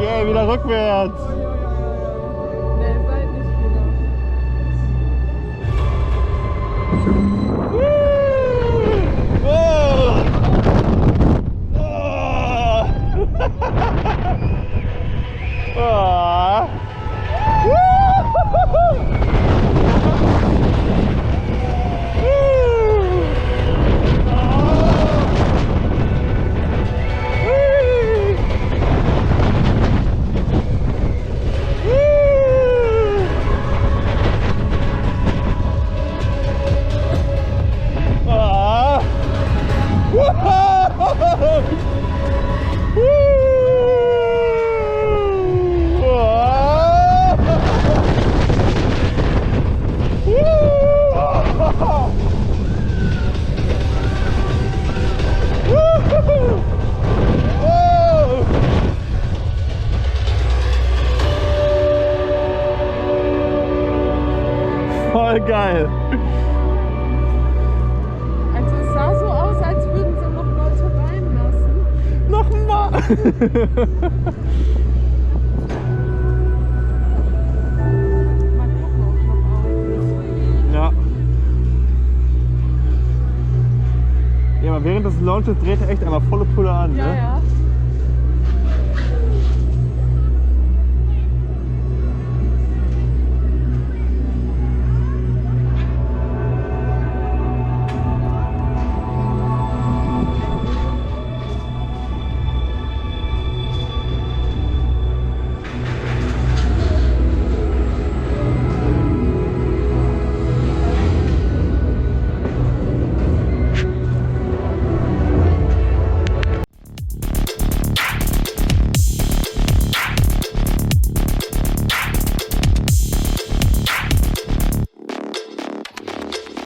Yeah, wieder rückwärts. Nee, seid nicht wieder. Oh. Oh. Oh. Voll geil. Also es sah so aus, als würden sie noch Leute reinlassen. Nochmal. Mal gucken, ob noch auf. Ja. Ja, aber während des Launches dreht er echt einmal volle Pulle an, Ja, ne? ja.